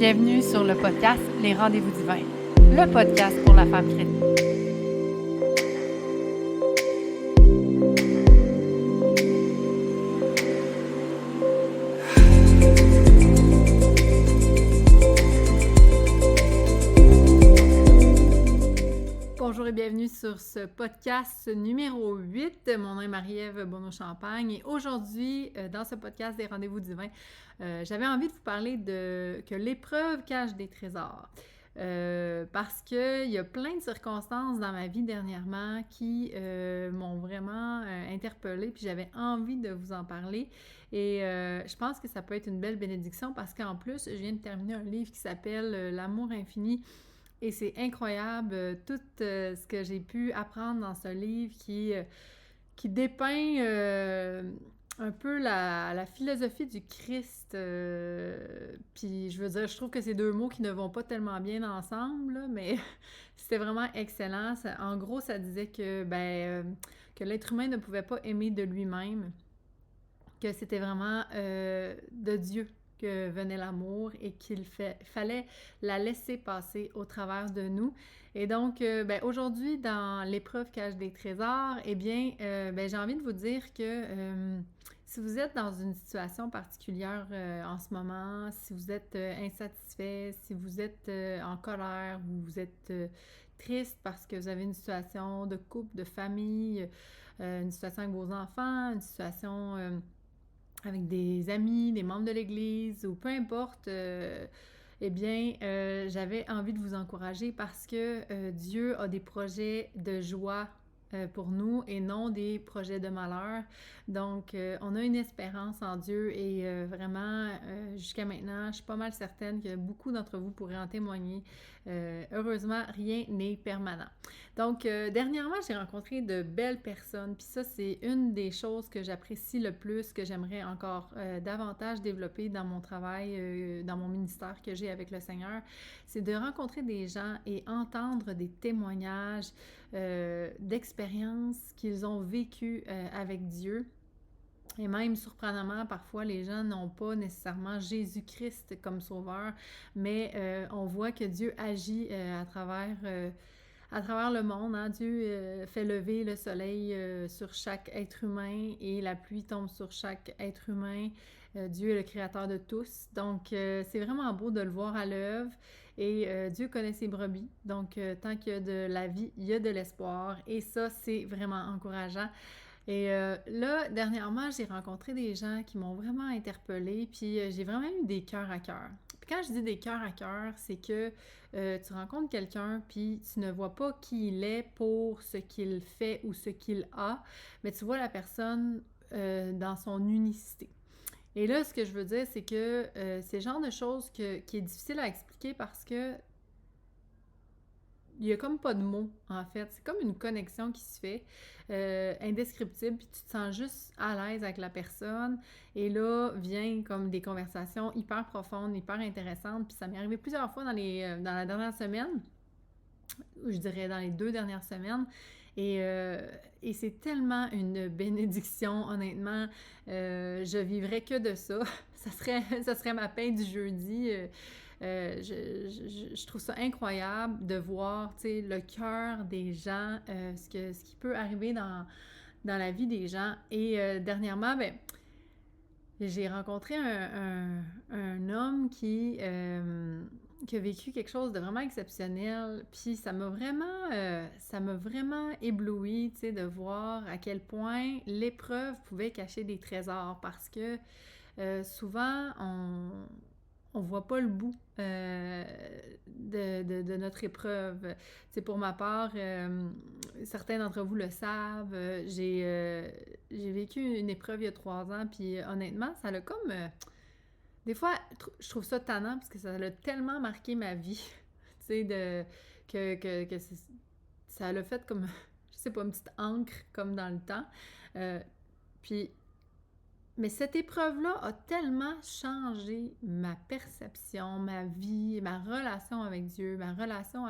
Bienvenue sur le podcast Les Rendez-vous divins, le podcast pour la femme chrétienne. Bonjour et bienvenue sur ce podcast numéro 8. Mon nom est Marie-Ève Bonneau-Champagne et aujourd'hui, dans ce podcast des Rendez-vous divins, j'avais envie de vous parler que l'épreuve cache des trésors. Parce qu'il y a plein de circonstances dans ma vie dernièrement qui m'ont vraiment interpellée, puis j'avais envie de vous en parler. Et je pense que ça peut être une belle bénédiction parce qu'en plus, je viens de terminer un livre qui s'appelle L'amour infini. Et c'est incroyable tout ce que j'ai pu apprendre dans ce livre qui dépeint un peu la philosophie du Christ. Puis je veux dire, je trouve que c'est deux mots qui ne vont pas tellement bien ensemble, là, mais c'était vraiment excellent. En gros, ça disait que l'être humain ne pouvait pas aimer de lui-même, que c'était vraiment de Dieu que venait l'amour et qu'il fallait la laisser passer au travers de nous. Et donc, aujourd'hui, dans l'épreuve cache des trésors, j'ai envie de vous dire que si vous êtes dans une situation particulière en ce moment, si vous êtes insatisfait, si vous êtes en colère, ou vous êtes triste parce que vous avez une situation de couple, de famille, une situation avec vos enfants, une situation avec des amis, des membres de l'Église ou peu importe, j'avais envie de vous encourager parce que Dieu a des projets de joie pour nous et non des projets de malheur. Donc, on a une espérance en Dieu et vraiment, jusqu'à maintenant, je suis pas mal certaine que beaucoup d'entre vous pourraient en témoigner. Heureusement, rien n'est permanent. Donc, dernièrement, j'ai rencontré de belles personnes, puis ça, c'est une des choses que j'apprécie le plus, que j'aimerais encore davantage développer dans mon travail, dans mon ministère que j'ai avec le Seigneur, c'est de rencontrer des gens et entendre des témoignages d'expériences qu'ils ont vécues avec Dieu. Et même, surprenamment, parfois, les gens n'ont pas nécessairement Jésus-Christ comme sauveur, mais on voit que Dieu agit à travers le monde. Hein. Dieu fait lever le soleil sur chaque être humain et la pluie tombe sur chaque être humain. Dieu est le créateur de tous. Donc, c'est vraiment beau de le voir à l'œuvre. Et Dieu connaît ses brebis. Donc, tant qu'il y a de la vie, il y a de l'espoir. Et ça, c'est vraiment encourageant. Et là, dernièrement, j'ai rencontré des gens qui m'ont vraiment interpellée, puis j'ai vraiment eu des cœurs à cœur. Puis quand je dis des cœurs à cœur, c'est que tu rencontres quelqu'un, puis tu ne vois pas qui il est pour ce qu'il fait ou ce qu'il a, mais tu vois la personne dans son unicité. Et là, ce que je veux dire, c'est que c'est le genre de choses qui est difficile à expliquer parce que il y a comme pas de mots, en fait. C'est comme une connexion qui se fait, indescriptible, puis tu te sens juste à l'aise avec la personne. Et là, vient comme des conversations hyper profondes, hyper intéressantes. Puis ça m'est arrivé plusieurs fois dans la dernière semaine, je dirais dans les 2 dernières semaines. Et c'est tellement une bénédiction, honnêtement. Je vivrais que de ça. Ça serait ma paix du jeudi. Je trouve ça incroyable de voir, tu sais, le cœur des gens, ce qui peut arriver dans la vie des gens. Et dernièrement, j'ai rencontré un homme qui a vécu quelque chose de vraiment exceptionnel. Puis ça m'a vraiment ébloui, tu sais, de voir à quel point l'épreuve pouvait cacher des trésors. Parce que souvent, on voit pas le bout de notre épreuve. C'est pour ma part, certains d'entre vous le savent, j'ai vécu une épreuve il y a 3 ans, puis honnêtement, ça l'a comme... des fois, je trouve ça tannant parce que ça a tellement marqué ma vie, tu sais, ça l'a fait comme, je sais pas, une petite encre comme dans le temps. Puis mais cette épreuve-là a tellement changé ma perception, ma vie, ma relation avec Dieu, ma relation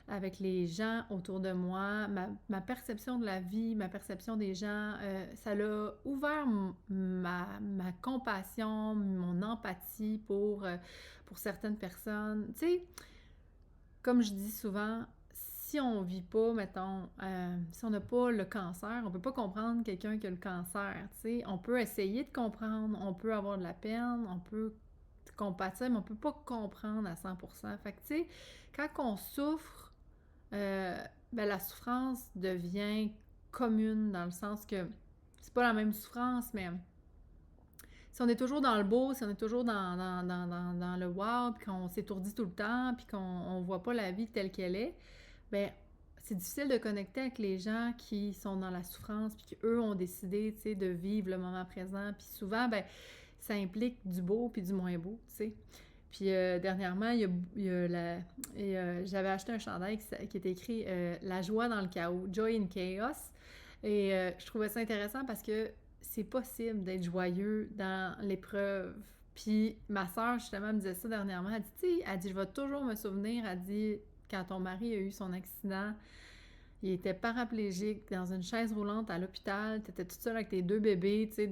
avec les gens autour de moi, ma perception de la vie, ma perception des gens, ça l'a ouvert ma compassion, mon empathie pour certaines personnes. Tu sais, comme je dis souvent, si on vit pas, mettons, si on n'a pas le cancer, on peut pas comprendre quelqu'un qui a le cancer, tu sais. On peut essayer de comprendre, on peut avoir de la peine, on peut compatir, mais on peut pas comprendre à 100%. Fait que, tu sais, quand on souffre, ben, la souffrance devient commune dans le sens que c'est pas la même souffrance, mais si on est toujours dans le beau, si on est toujours dans le wow, puis qu'on s'étourdit tout le temps, puis qu'on voit pas la vie telle qu'elle est, ben c'est difficile de connecter avec les gens qui sont dans la souffrance, puis qu'eux ont décidé, tu sais, de vivre le moment présent. Puis souvent, ben ça implique du beau puis du moins beau, tu sais. Puis dernièrement, j'avais acheté un chandail qui était écrit La joie dans le chaos, Joy in Chaos. Et je trouvais ça intéressant parce que c'est possible d'être joyeux dans l'épreuve. Puis ma soeur, justement, me disait ça dernièrement. Elle dit, tu sais, elle dit, je vais toujours me souvenir, elle dit, quand ton mari a eu son accident, il était paraplégique dans une chaise roulante à l'hôpital, t'étais toute seule avec tes deux bébés, tu sais,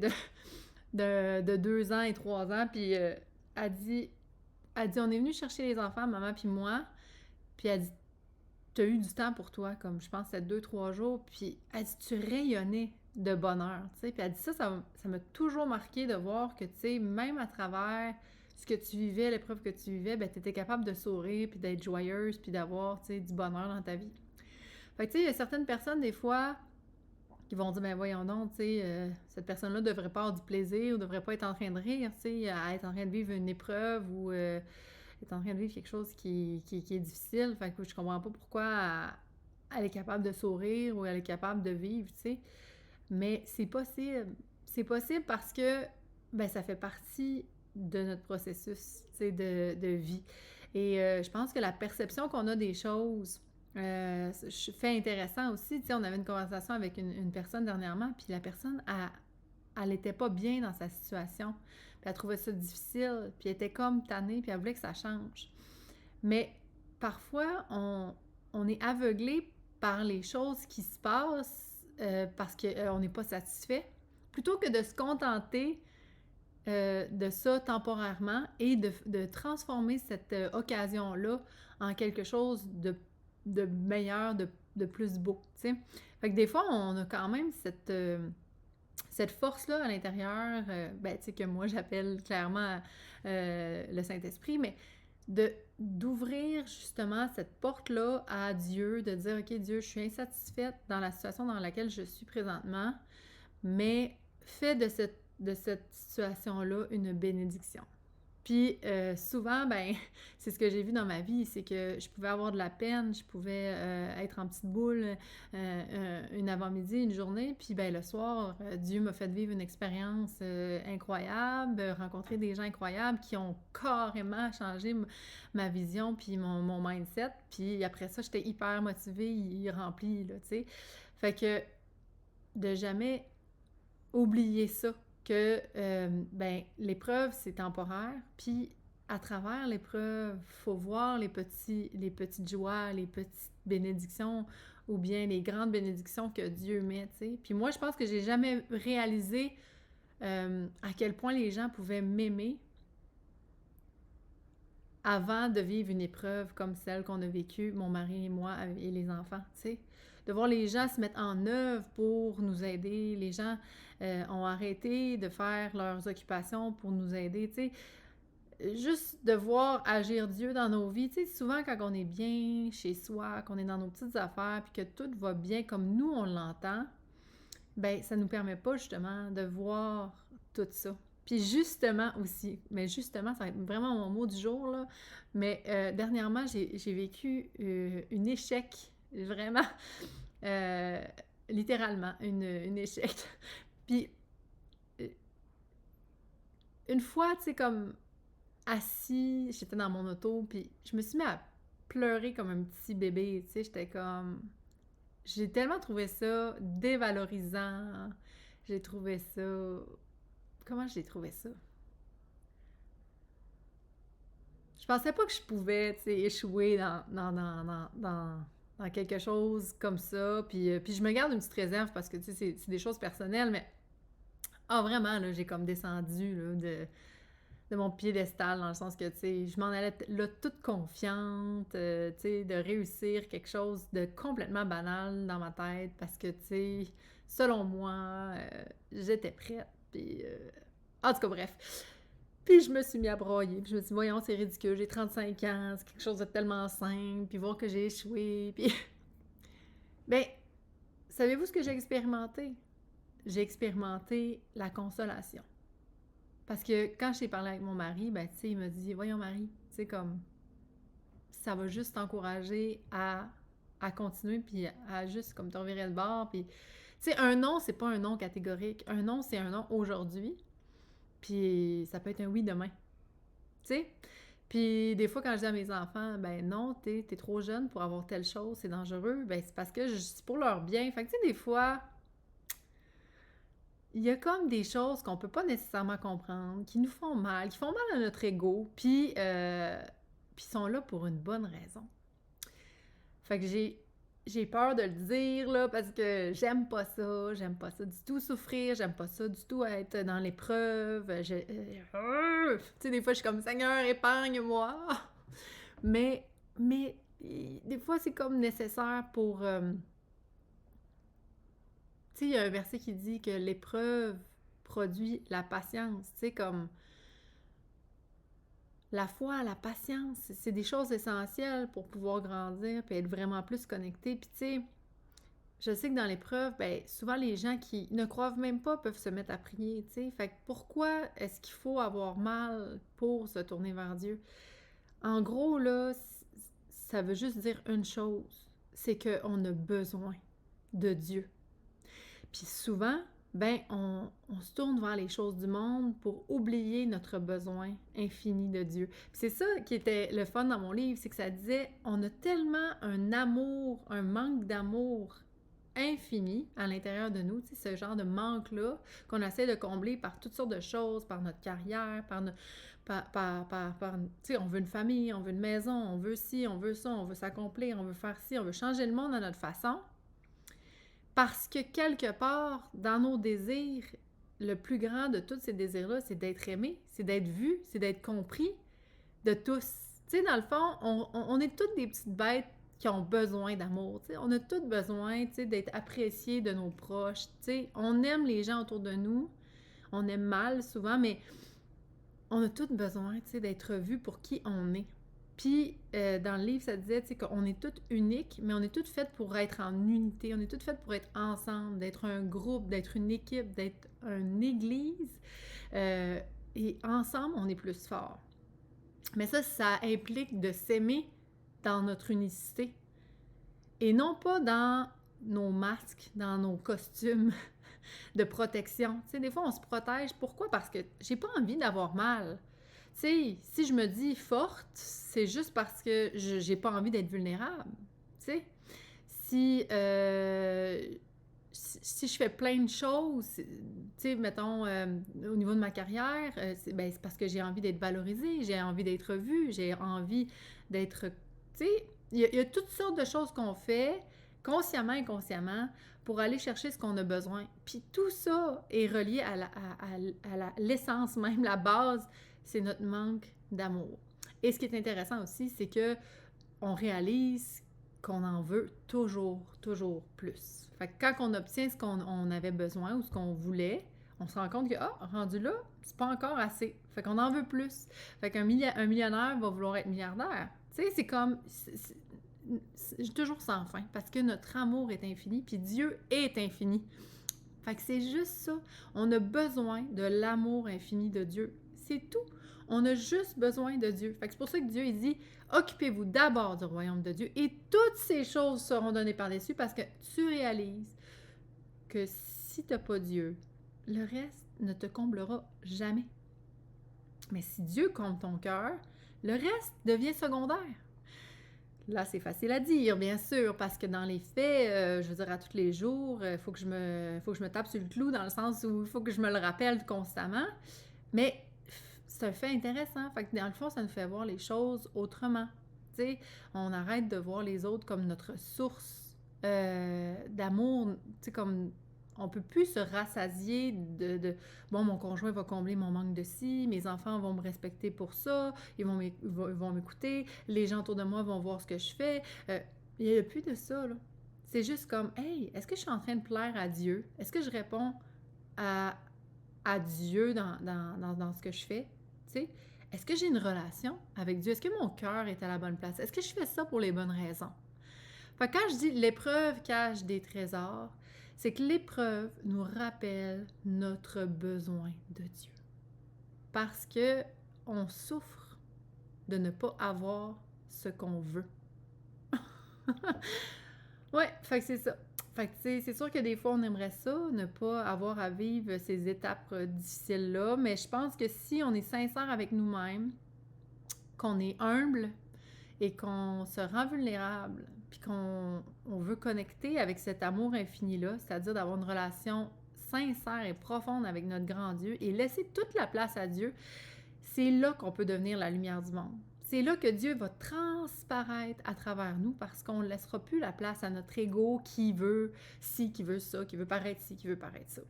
de 2 ans et 3 ans, puis elle dit, on est venu chercher les enfants, maman puis moi, puis elle dit, t'as eu du temps pour toi, comme je pense c'était 2-3 jours, puis elle dit, tu rayonnais de bonheur, tu sais, puis elle dit ça m'a toujours marqué de voir que, tu sais, même à travers ce que tu vivais, l'épreuve que tu vivais, ben t'étais capable de sourire, puis d'être joyeuse, puis d'avoir, tu sais, du bonheur dans ta vie. Fait que, tu sais, il y a certaines personnes, des fois, qui vont dire, ben voyons donc, tu sais, cette personne-là devrait pas avoir du plaisir ou devrait pas être en train de rire, tu sais, à être en train de vivre une épreuve ou est en train de vivre quelque chose qui est difficile. Fait que je comprends pas pourquoi elle est capable de sourire ou elle est capable de vivre, tu sais. Mais c'est possible. C'est possible parce que, ben, ça fait partie de notre processus, tu sais, de vie. Et je pense que la perception qu'on a des choses fait intéressant aussi. Tu sais, on avait une conversation avec une personne dernièrement, puis la personne, elle était pas bien dans sa situation. Puis elle trouvait ça difficile, puis elle était comme tannée, puis elle voulait que ça change. Mais parfois, on est aveuglé par les choses qui se passent parce qu'on n'est pas satisfait, plutôt que de se contenter de ça temporairement et de transformer cette occasion-là en quelque chose de meilleur, de plus beau, tu sais. Fait que des fois, on a quand même cette force-là à l'intérieur, ben, tu sais, que moi j'appelle clairement le Saint-Esprit, mais d'ouvrir justement cette porte-là à Dieu, de dire, OK, Dieu, je suis insatisfaite dans la situation dans laquelle je suis présentement, mais fais de cette situation-là une bénédiction. Puis souvent, ben, c'est ce que j'ai vu dans ma vie, c'est que je pouvais avoir de la peine, je pouvais être en petite boule une avant-midi, une journée, puis ben le soir, Dieu m'a fait vivre une expérience incroyable, rencontrer des gens incroyables qui ont carrément changé ma vision puis mon mindset, puis après ça, j'étais hyper motivée, remplie, là, tu sais. Fait que de jamais oublier ça, que ben, l'épreuve, c'est temporaire, puis à travers l'épreuve, faut voir les petites joies, les petites bénédictions, ou bien les grandes bénédictions que Dieu met, tu sais. Puis moi, je pense que j'ai jamais réalisé à quel point les gens pouvaient m'aimer avant de vivre une épreuve comme celle qu'on a vécue, mon mari et moi, et les enfants, tu sais. De voir les gens se mettre en œuvre pour nous aider. Les gens ont arrêté de faire leurs occupations pour nous aider, tu sais. Juste de voir agir Dieu dans nos vies. Tu sais, souvent quand on est bien chez soi, qu'on est dans nos petites affaires, puis que tout va bien comme nous, on l'entend, ben ça nous permet pas justement de voir tout ça. Puis justement aussi, mais justement, ça va être vraiment mon mot du jour, là, mais dernièrement, j'ai vécu un échec, vraiment, euh, littéralement, une échec. Puis euh, une fois, tu sais, comme assis, j'étais dans mon auto, puis je me suis mis à pleurer comme un petit bébé, tu sais, j'étais comme... J'ai tellement trouvé ça dévalorisant, j'ai trouvé ça... Comment j'ai trouvé ça? je pensais pas que je pouvais, tu sais, échouer dans quelque chose comme ça. Puis je me garde une petite réserve parce que, tu sais, c'est des choses personnelles, mais vraiment, là, j'ai comme descendu là, de mon piédestal, dans le sens que, tu sais, je m'en allais là toute confiante, tu sais, de réussir quelque chose de complètement banal dans ma tête parce que, tu sais, selon moi, j'étais prête. Puis, en tout cas, bref. Puis je me suis mis à broyer. Puis je me suis dit, voyons, c'est ridicule, j'ai 35 ans, c'est quelque chose de tellement simple. Puis voir que j'ai échoué. Puis, ben, savez-vous ce que j'ai expérimenté? J'ai expérimenté la consolation. Parce que quand j'ai parlé avec mon mari, ben, tu sais, il m'a dit, voyons, Marie, tu sais, comme, ça va juste t'encourager à continuer, puis à juste, comme, te revirer le bord. Puis, tu sais, un non, c'est pas un non catégorique. Un non, c'est un non aujourd'hui. Puis, ça peut être un oui demain. Tu sais? Puis des fois, quand je dis à mes enfants, ben non, t'es trop jeune pour avoir telle chose, c'est dangereux, ben c'est parce que c'est pour leur bien. Fait que tu sais, des fois, il y a comme des choses qu'on peut pas nécessairement comprendre, qui nous font mal, qui font mal à notre ego, puis sont là pour une bonne raison. Fait que j'ai peur de le dire, là, parce que j'aime pas ça du tout souffrir, j'aime pas ça du tout être dans l'épreuve. Tu sais, des fois, je suis comme, Seigneur, épargne-moi! Mais des fois, c'est comme nécessaire pour... tu sais, il y a un verset qui dit que l'épreuve produit la patience. Tu sais, comme la foi, la patience, c'est des choses essentielles pour pouvoir grandir puis être vraiment plus connecté. Puis tu sais, je sais que dans l'épreuve, ben souvent les gens qui ne croient même pas peuvent se mettre à prier, tu sais. Fait que pourquoi est-ce qu'il faut avoir mal pour se tourner vers Dieu? En gros, là, ça veut juste dire une chose, c'est qu'on a besoin de Dieu. Puis souvent, ben, on se tourne vers les choses du monde pour oublier notre besoin infini de Dieu. Puis c'est ça qui était le fun dans mon livre, c'est que ça disait, on a tellement un amour, un manque d'amour infini à l'intérieur de nous, tu sais, ce genre de manque-là qu'on essaie de combler par toutes sortes de choses, par notre carrière, tu sais, on veut une famille, on veut une maison, on veut ci, on veut ça, on veut s'accomplir, on veut faire ci, on veut changer le monde à notre façon. Parce que quelque part, dans nos désirs, le plus grand de tous ces désirs-là, c'est d'être aimé, c'est d'être vu, c'est d'être compris de tous. Tu sais, dans le fond, on est toutes des petites bêtes qui ont besoin d'amour. Tu sais, on a toutes besoin, tu sais, d'être appréciés de nos proches. Tu sais, on aime les gens autour de nous, on aime mal souvent, mais on a toutes besoin, tu sais, d'être vus pour qui on est. Puis, dans le livre, ça disait, tu sais, qu'on est toutes uniques, mais on est toutes faites pour être en unité. On est toutes faites pour être ensemble, d'être un groupe, d'être une équipe, d'être une église. Et ensemble, on est plus fort. Mais ça implique de s'aimer dans notre unicité. Et non pas dans nos masques, dans nos costumes de protection. Tu sais, des fois, on se protège. Pourquoi? Parce que j'ai pas envie d'avoir mal. Tu sais, si je me dis forte, c'est juste parce que j'ai pas envie d'être vulnérable. Tu sais, si, si je fais plein de choses, tu sais, mettons, au niveau de ma carrière, c'est parce que j'ai envie d'être valorisée, j'ai envie d'être vue, j'ai envie d'être... Tu sais, il y a toutes sortes de choses qu'on fait, consciemment, inconsciemment, pour aller chercher ce qu'on a besoin. Puis tout ça est relié à l'essence même, la base, c'est notre manque d'amour. Et ce qui est intéressant aussi, c'est que on réalise qu'on en veut toujours, toujours plus. Fait que quand on obtient ce qu'on avait besoin ou ce qu'on voulait, on se rend compte que, rendu là, c'est pas encore assez. Fait qu'on en veut plus. Fait qu'un millionnaire va vouloir être milliardaire. Tu sais, c'est comme... C'est toujours sans fin, parce que notre amour est infini, puis Dieu est infini. Fait que c'est juste ça. On a besoin de l'amour infini de Dieu. C'est tout. On a juste besoin de Dieu. Fait que c'est pour ça que Dieu, il dit, occupez-vous d'abord du royaume de Dieu et toutes ces choses seront données par-dessus parce que tu réalises que si tu n'as pas Dieu, le reste ne te comblera jamais. Mais si Dieu comble ton cœur, le reste devient secondaire. Là, c'est facile à dire, bien sûr, parce que dans les faits, je veux dire, à tous les jours, il faut que je me tape sur le clou dans le sens où il faut que je me le rappelle constamment. Mais c'est un fait intéressant. Fait que dans le fond, ça nous fait voir les choses autrement. Tu sais, on arrête de voir les autres comme notre source d'amour. Tu sais, comme on peut plus se rassasier bon, mon conjoint va combler mon manque de ci, mes enfants vont me respecter pour ça, ils vont m'écouter, les gens autour de moi vont voir ce que je fais. Il n'y a plus de ça, là. C'est juste comme, hey, est-ce que je suis en train de plaire à Dieu? Est-ce que je réponds à, à Dieu dans ce que je fais? Tu sais, est-ce que j'ai une relation avec Dieu? Est-ce que mon cœur est à la bonne place? Est-ce que je fais ça pour les bonnes raisons? Fait que quand je dis l'épreuve cache des trésors, c'est que l'épreuve nous rappelle notre besoin de Dieu. Parce que on souffre de ne pas avoir ce qu'on veut. Ouais, fait que c'est ça. Fait que, tu sais, c'est sûr que des fois, on aimerait ça, ne pas avoir à vivre ces étapes difficiles-là, mais je pense que si on est sincère avec nous-mêmes, qu'on est humble et qu'on se rend vulnérable, puis qu'on veut connecter avec cet amour infini-là, c'est-à-dire d'avoir une relation sincère et profonde avec notre grand Dieu et laisser toute la place à Dieu, c'est là qu'on peut devenir la lumière du monde. C'est là que Dieu va transparaître à travers nous parce qu'on ne laissera plus la place à notre ego qui veut ci, qui veut ça, qui veut paraître ci, qui veut paraître ça.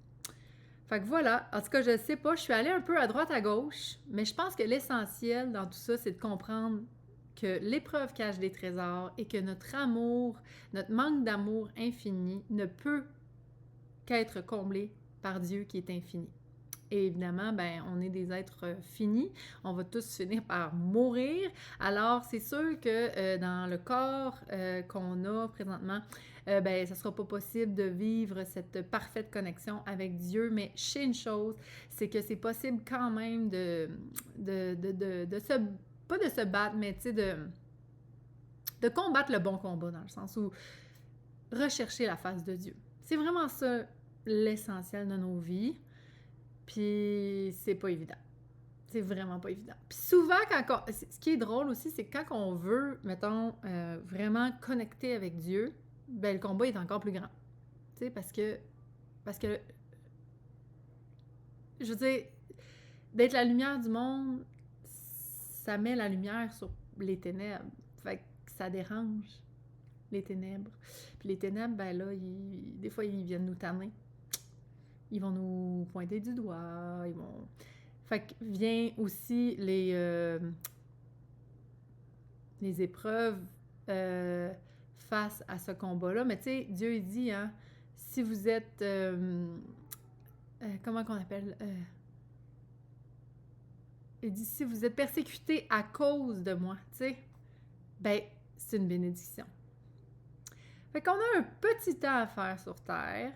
Fait que voilà, en tout cas, je sais pas, je suis allée un peu à droite, à gauche, mais je pense que l'essentiel dans tout ça, c'est de comprendre que l'épreuve cache des trésors et que notre amour, notre manque d'amour infini ne peut qu'être comblé par Dieu qui est infini. Et évidemment, ben, on est des êtres finis. On va tous finir par mourir. Alors, c'est sûr que dans le corps qu'on a présentement, ben, ça ne sera pas possible de vivre cette parfaite connexion avec Dieu. Mais je sais une chose, c'est que c'est possible quand même de se... Pas de se battre, mais tu sais, de combattre le bon combat, dans le sens où rechercher la face de Dieu. C'est vraiment ça l'essentiel de nos vies. Puis c'est pas évident. C'est vraiment pas évident. Puis souvent, ce qui est drôle aussi, c'est que quand on veut, mettons, vraiment connecter avec Dieu, ben le combat est encore plus grand. Tu sais, parce que, je veux dire, d'être la lumière du monde, ça met la lumière sur les ténèbres. Fait que ça dérange, les ténèbres. Puis les ténèbres, ben là, des fois, ils viennent nous tanner. Ils vont nous pointer du doigt, ils vont... Fait que vient aussi les épreuves face à ce combat-là. Mais tu sais, Dieu, il dit, hein, si vous êtes... comment qu'on appelle? Il dit, si vous êtes persécutés à cause de moi, tu sais, ben, c'est une bénédiction. Fait qu'on a un petit temps à faire sur Terre,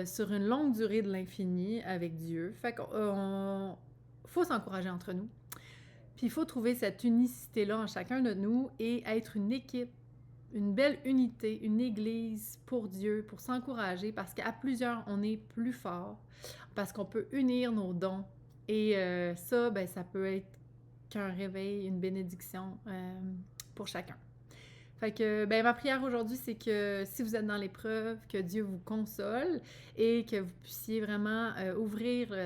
sur une longue durée de l'infini avec Dieu. Fait qu'on faut s'encourager entre nous. Puis il faut trouver cette unicité-là en chacun de nous et être une équipe, une belle unité, une église pour Dieu, pour s'encourager, parce qu'à plusieurs, on est plus fort, parce qu'on peut unir nos dons. Et ça, ben, ça peut être qu'un réveil, une bénédiction pour chacun. Fait que, ben, ma prière aujourd'hui, c'est que si vous êtes dans l'épreuve, que Dieu vous console et que vous puissiez vraiment ouvrir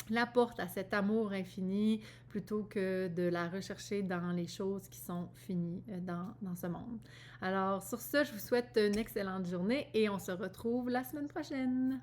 la porte à cet amour infini plutôt que de la rechercher dans les choses qui sont finies dans ce monde. Alors, sur ce, je vous souhaite une excellente journée et on se retrouve la semaine prochaine.